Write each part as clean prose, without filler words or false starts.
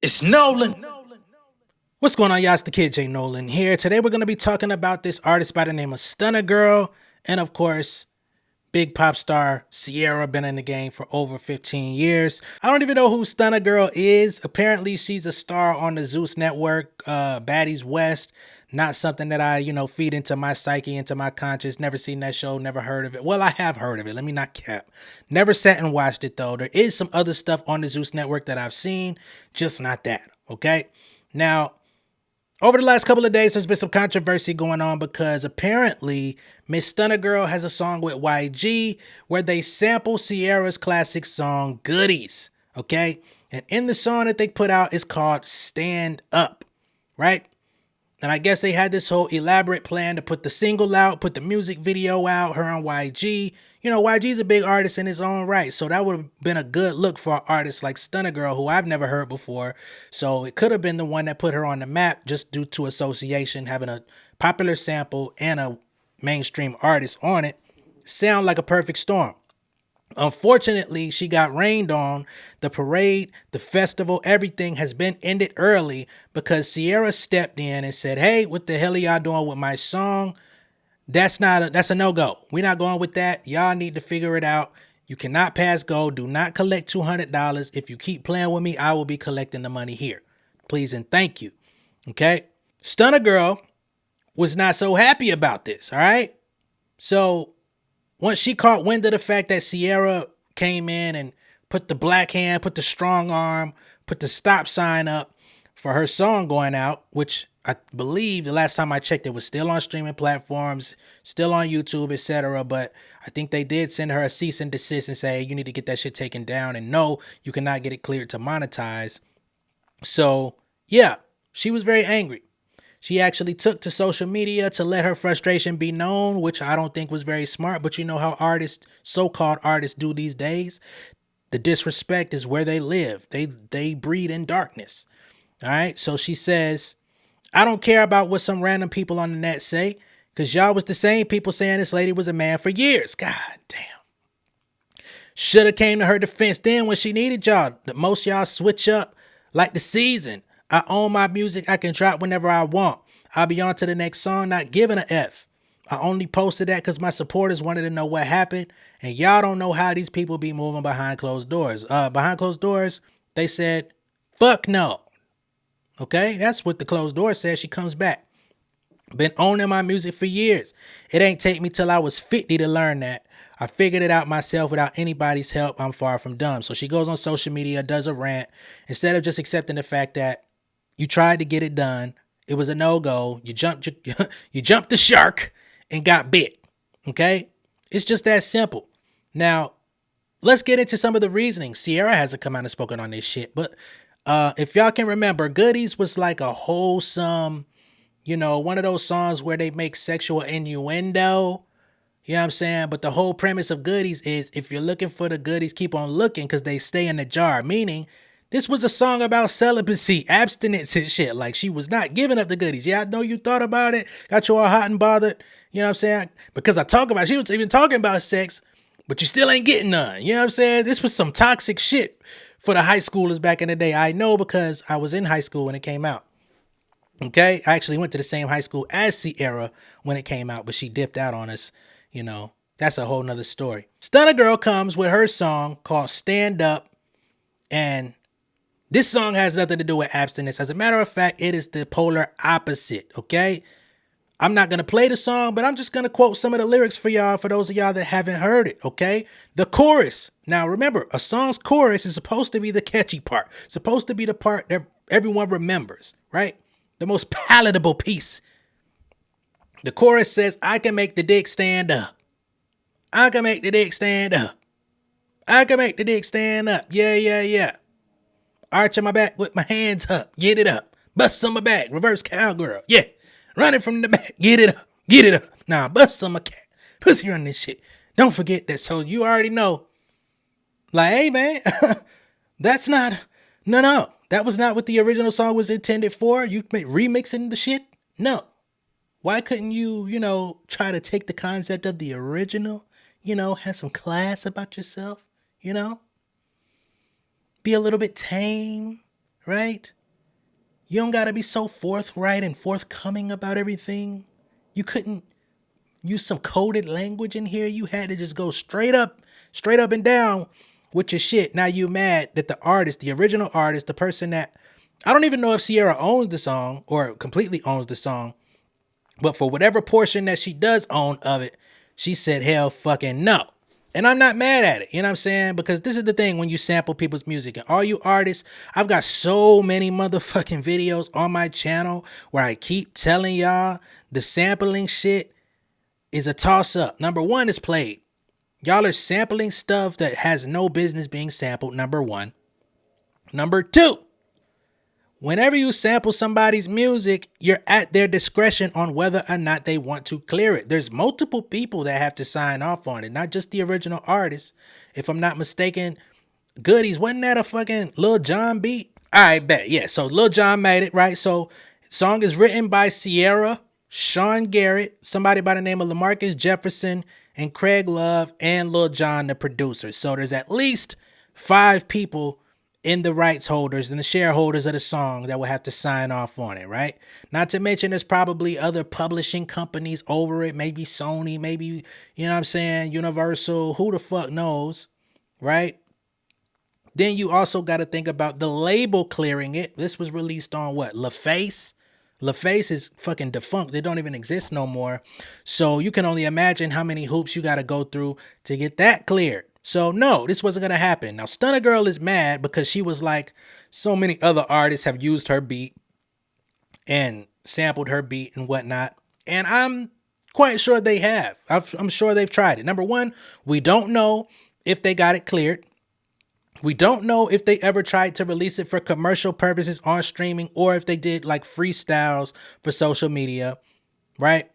It's Nolan. What's going on, y'all? It's the kid J Nolan here. Today we're going to be talking about this artist by the name of Stunna Girl, and of course, big pop star Ciara, been in the game for over 15 years. I don't even know who Stunna Girl is. Apparently, she's a star on the Zeus Network, Baddies West. Not something that I, feed into my psyche, into my conscious. Never seen that show, never heard of it. Well, I have heard of it. Let me not cap. Never sat and watched it though. There is some other stuff on the Zeus Network that I've seen, just not that. Okay. Now, over the last couple of days, there's been some controversy going on because apparently Miss Stunna Girl has a song with YG where they sample Ciara's classic song Goodies. Okay. And in the song that they put out is called Stand Up. Right. And I guess they had this whole elaborate plan to put the single out, put the music video out, her on YG. You know, YG's a big artist in his own right. So that would have been a good look for an artist like Stunna Girl, who I've never heard before. So it could have been the one that put her on the map just due to association, having a popular sample and a mainstream artist on it. Sound like a perfect storm. Unfortunately, she got rained on. The parade, the festival, everything has been ended early because Ciara stepped in and said, "Hey, what the hell are y'all doing with my song? That's a no-go. We're not going with that. Y'all need to figure it out. You cannot pass go. Do not collect $200. If you keep playing with me, I will be collecting the money here. Please and thank you." Okay? Stunner Girl was not so happy about this, all right? So once she caught wind of the fact that Ciara came in and put the black hand, put the strong arm, put the stop sign up for her song going out, which I believe the last time I checked it was still on streaming platforms, still on YouTube, etc. But I think they did send her a cease and desist and say, "You need to get that shit taken down, and no, you cannot get it cleared to monetize." So yeah, she was very angry. She actually took to social media to let her frustration be known, which I don't think was very smart. But you know how artists, so-called artists, do these days. The disrespect is where they live. They breed in darkness. All right. So she says, "I don't care about what some random people on the net say, because y'all was the same people saying this lady was a man for years. God damn. Shoulda came to her defense then when she needed y'all. The most y'all switch up like the season. I own my music. I can drop whenever I want. I'll be on to the next song, not giving a F. I only posted that because my supporters wanted to know what happened. And y'all don't know how these people be moving behind closed doors. Behind closed doors, they said, fuck no." Okay, that's what the closed door says. She comes back. Been owning my music for years. It ain't take me till I was 50 to learn that. I figured it out myself without anybody's help. I'm far from dumb. So she goes on social media, does a rant. Instead of just accepting the fact that you tried to get it done, it was a no-go. You jumped you jumped the shark and got bit. Okay? It's just that simple. Now, let's get into some of the reasoning. Ciara hasn't come out and spoken on this shit, but if y'all can remember, Goodies was like a wholesome, one of those songs where they make sexual innuendo. You know what I'm saying? But the whole premise of Goodies is if you're looking for the goodies, keep on looking because they stay in the jar. Meaning, this was a song about celibacy, abstinence and shit. Like she was not giving up the goodies. Yeah, I know you thought about it. Got you all hot and bothered. You know what I'm saying? Because I talk about, she was even talking about sex, but you still ain't getting none. You know what I'm saying? This was some toxic shit for the high schoolers back in the day. I know because I was in high school when it came out. Okay, I actually went to the same high school as Ciara when it came out, but she dipped out on us. That's a whole nother story. Stunna Girl comes with her song called Stand Up, and this song has nothing to do with abstinence. As a matter of fact, it is the polar opposite, okay? I'm not going to play the song, but I'm just going to quote some of the lyrics for y'all, for those of y'all that haven't heard it, okay? The chorus. Now, remember, a song's chorus is supposed to be the catchy part, supposed to be the part that everyone remembers, right? The most palatable piece. The chorus says, "I can make the dick stand up. I can make the dick stand up. I can make the dick stand up. Yeah, yeah, yeah. Arching my back with my hands up. Get it up. Bust on my back. Reverse cowgirl. Yeah. Running from the back. Get it up. Get it up. Nah, bust on my cat. Pussy run this shit. Don't forget that." So you already know. Like, hey, man. That's not. No. That was not what the original song was intended for. You remixing the shit? No. Why couldn't you, try to take the concept of the original, have some class about yourself, be a little bit tame, right? You don't gotta be so forthright and forthcoming about everything. You couldn't use some coded language in here. You had to just go straight up and down with your shit. Now you mad that the artist, the original artist, the person that I don't even know if Ciara owns the song or completely owns the song, but for whatever portion that she does own of it, she said hell fucking no. And I'm not mad at it, you know what I'm saying? Because this is the thing when you sample people's music. And all you artists, I've got so many motherfucking videos on my channel where I keep telling y'all the sampling shit is a toss up. Number one, is played. Y'all are sampling stuff that has no business being sampled, number one. Number two, whenever you sample somebody's music, you're at their discretion on whether or not they want to clear it. There's multiple people that have to sign off on it, not just the original artist. If I'm not mistaken, Goodies, wasn't that a fucking Lil Jon beat? All right, bet. Yeah, so Lil Jon made it, right? So song is written by Ciara, Sean Garrett, somebody by the name of LaMarcus Jefferson, and Craig Love, and Lil Jon, the producer. So there's at least 5 people in the rights holders and the shareholders of the song that will have to sign off on it, right? Not to mention there's probably other publishing companies over it, maybe Sony, maybe, you know what I'm saying, Universal, who the fuck knows, right? Then you also got to think about the label clearing it. This was released on what? LaFace? LaFace is fucking defunct. They don't even exist no more. So you can only imagine how many hoops you got to go through to get that cleared. So no, this wasn't going to happen. Now, Stunna Girl is mad because she was like, so many other artists have used her beat and sampled her beat and whatnot. And I'm quite sure they have. I'm sure they've tried it. Number one, we don't know if they got it cleared. We don't know if they ever tried to release it for commercial purposes on streaming or if they did like freestyles for social media, right?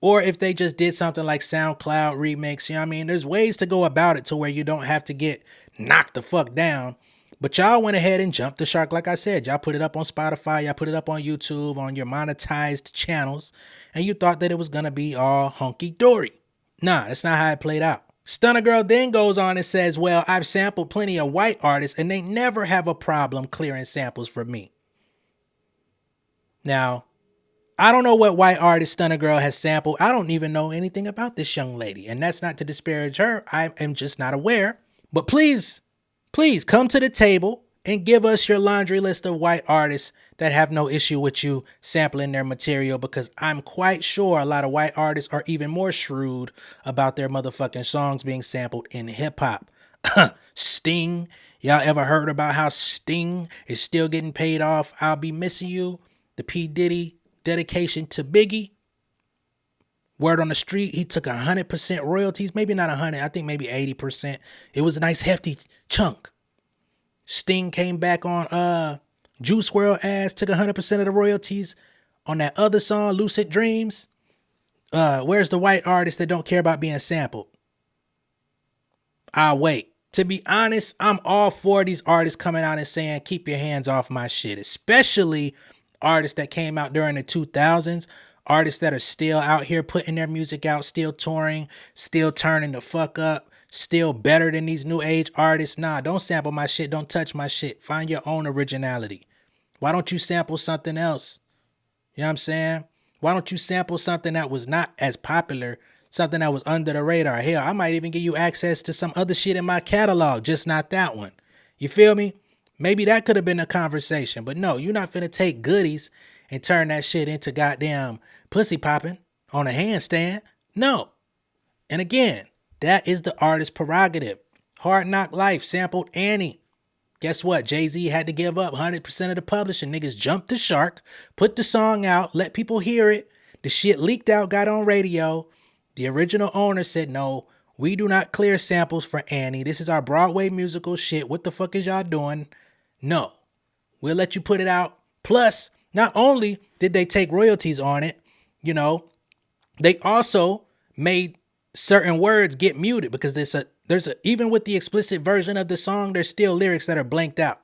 Or if they just did something like SoundCloud remix, you know what I mean? There's ways to go about it to where you don't have to get knocked the fuck down. But y'all went ahead and jumped the shark. Like I said, y'all put it up on Spotify, y'all put it up on YouTube, on your monetized channels, and you thought that it was going to be all hunky-dory. Nah, that's not how it played out. Stunna Girl then goes on and says, well, I've sampled plenty of white artists and they never have a problem clearing samples for me. Now, I don't know what white artist Stunna Girl has sampled. I don't even know anything about this young lady. And that's not to disparage her. I am just not aware. But please come to the table and give us your laundry list of white artists that have no issue with you sampling their material, because I'm quite sure a lot of white artists are even more shrewd about their motherfucking songs being sampled in hip hop. Sting. Y'all ever heard about how Sting is still getting paid off? I'll Be Missing You. The P. Diddy dedication to Biggie. Word on the street, he took 100% royalties. Maybe not 100, I think maybe 80%. It was a nice hefty chunk. Sting came back on Juice WRLD ass, took 100% of the royalties on that other song, Lucid Dreams. Where's the white artists that don't care about being sampled? I'll wait. To be honest, I'm all for these artists coming out and saying, keep your hands off my shit, especially artists that came out during the 2000s, artists that are still out here putting their music out, still touring, still turning the fuck up, still better than these new age artists. Nah, don't sample my shit. Don't touch my shit. Find your own originality. Why don't you sample something else? You know what I'm saying? Why don't you sample something that was not as popular, something that was under the radar? Hell, I might even give you access to some other shit in my catalog, just not that one. You feel me? Maybe that could have been a conversation, but no, you're not finna take Goodies and turn that shit into goddamn pussy popping on a handstand. No. And again, that is the artist's prerogative. Hard Knock Life sampled Annie. Guess what? Jay-Z had to give up 100% of the publishing. Niggas jumped the shark, put the song out, let people hear it. The shit leaked out, got on radio. The original owner said, no, we do not clear samples for Annie. This is our Broadway musical shit. What the fuck is y'all doing? No, we'll let you put it out. Plus, not only did they take royalties on it, you know, they also made certain words get muted because even with the explicit version of the song, there's still lyrics that are blanked out.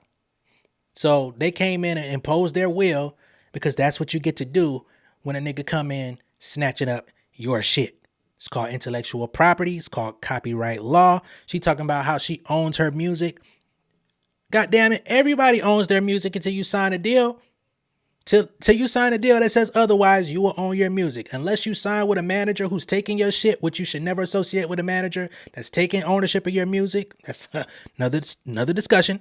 So they came in and imposed their will because that's what you get to do when a nigga come in snatching up your shit. It's called intellectual property. It's called copyright law. She talking about how she owns her music. God damn it, everybody owns their music until you sign a deal. Till you sign a deal that says otherwise, you will own your music. Unless you sign with a manager who's taking your shit, which you should never associate with a manager that's taking ownership of your music. That's another discussion.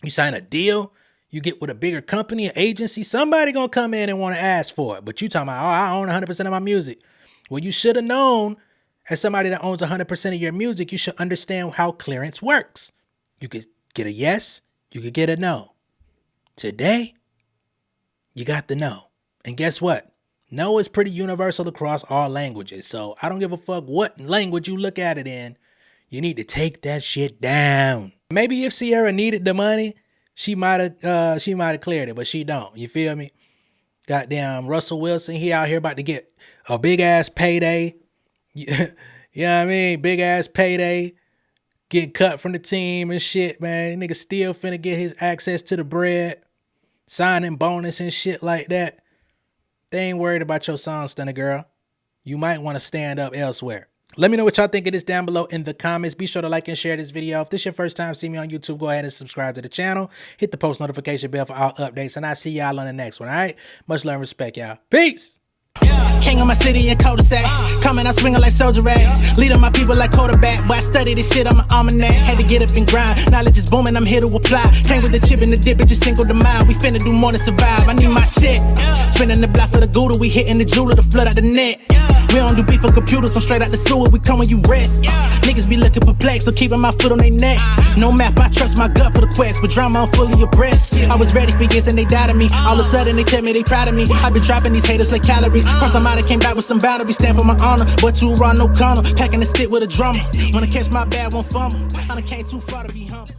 You sign a deal, you get with a bigger company, an agency, somebody gonna come in and want to ask for it. But you talking about, oh, I own 100% of my music. Well, you should have known, as somebody that owns 100% of your music, you should understand how clearance works. You could get a yes, you could get a no. Today, you got the no. And guess what? No is pretty universal across all languages. So I don't give a fuck what language you look at it in. You need to take that shit down. Maybe if Ciara needed the money, she might have cleared it, but she don't. You feel me? Goddamn Russell Wilson, he out here about to get a big ass payday. You know what I mean? Big ass payday. Getting cut from the team and shit, man. Nigga still finna get his access to the bread. Signing bonus and shit like that. They ain't worried about your song, Stunna girl. You might want to stand up elsewhere. Let me know what y'all think of this down below in the comments. Be sure to like and share this video. If this is your first time seeing me on YouTube, go ahead and subscribe to the channel. Hit the post notification bell for all updates. And I'll see y'all on the next one, all right? Much love and respect, y'all. Peace! King of my city and cul-de-sac. Coming out swinging like soldier rags. Leading my people like quarterback. But I study this shit, I'm an almanac. Had to get up and grind. Knowledge is booming, I'm here to apply. Came with the chip and the dip, it just single the mind. We finna do more than survive. I need my check. Spinning the block for the Gouda. We hitting the jeweler to flood out the net. We don't do beef for computers, I'm straight out the sewer. We come when you rest. Niggas be looking perplexed, so keeping my foot on their neck. No map, I trust my gut for the quest. With drama, I'm fully abreast. I was ready for years and they died of me. All of a sudden they tell me they proud of me. I been dropping these haters like calories. Cross some out, came back with some boundaries. Stand for my honor, but you run no corner. Packing the stick with a drummer. When I catch my bad, won't fumble. I done came too far to be humble.